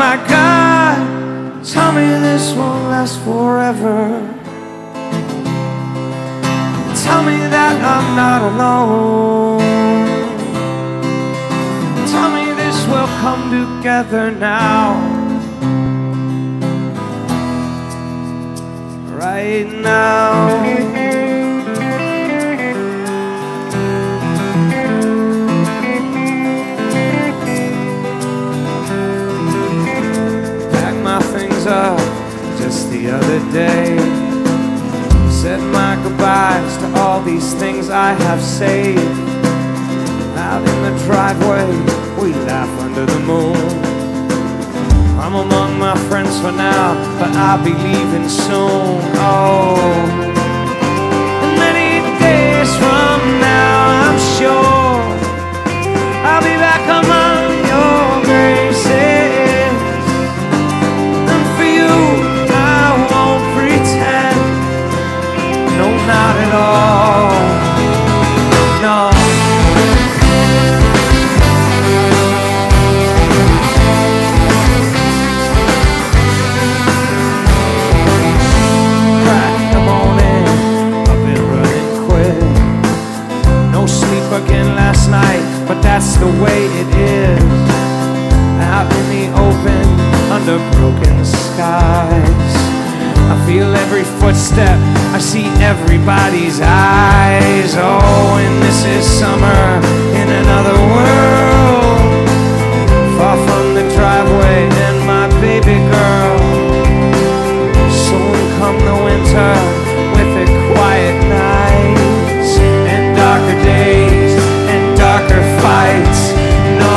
my God, tell me this won't last forever. Tell me that I'm not alone. Tell me this will come together now, right now. Up just the other day, said my goodbyes to all these things I have saved. Out in the driveway, we laugh under the moon. I'm among my friends for now, but I'll be leaving soon. Oh, and many days from now, I'm sure I'll be back among your graces. Not at all, no. Crack in the morning, I've been running quick. No sleep again last night, but that's the way it is. Out in the open, under broken skies, I feel every footstep, I see everybody's eyes. Oh, and this is summer in another world, far from the driveway and my baby girl. Soon come the winter with the quiet nights and darker days and darker fights. No.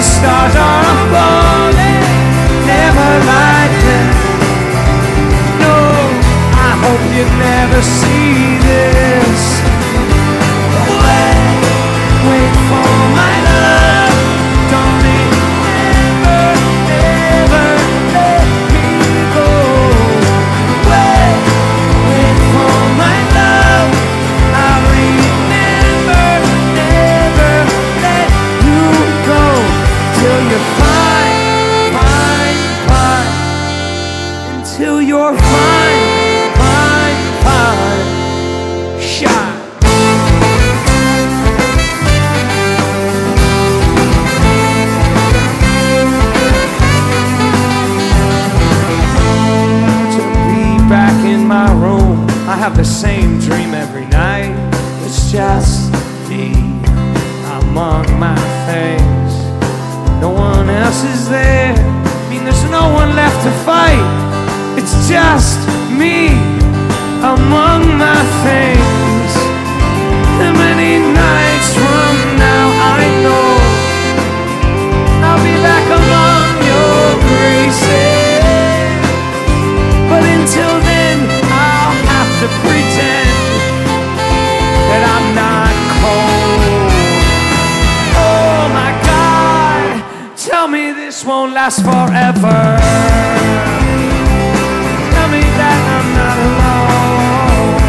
Stars are falling, never like this. No, I hope you never see this. Wait for my love, darling, never, never let me go. Wait for my love, I'll remember, never let you go. Till you're fine, fine, fine. Until you're fine, fine, fine. Shine. To be back in my room, I have the same dream every night. It's just me among my things. No one else is there. I mean, there's no one left to fight. It's just me among my things. And many nights from now, I know I'll be back among your graces. But until then, I'll have to pretend that I'm not cold. Oh my God, tell me this won't last forever. Tell me that I'm not alone.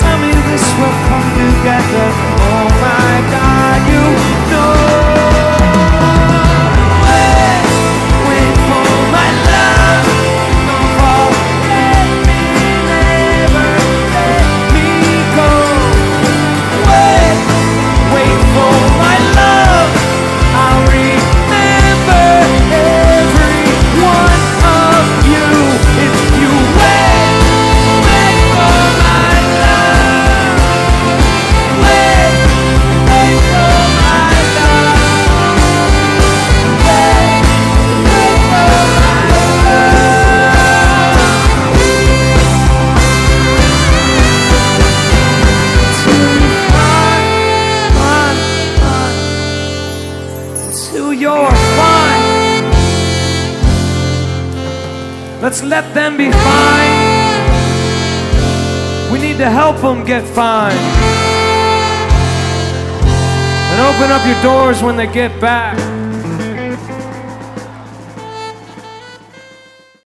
Tell me this will come together. Oh my God, you know. Wait for my love. Don't let me, never let me go. Wait for my love. I'll remember every one of you. If you wait for my love. Wait till you're fine. Let's let them be fine. We need to help them get fine. And open up your doors when they get back.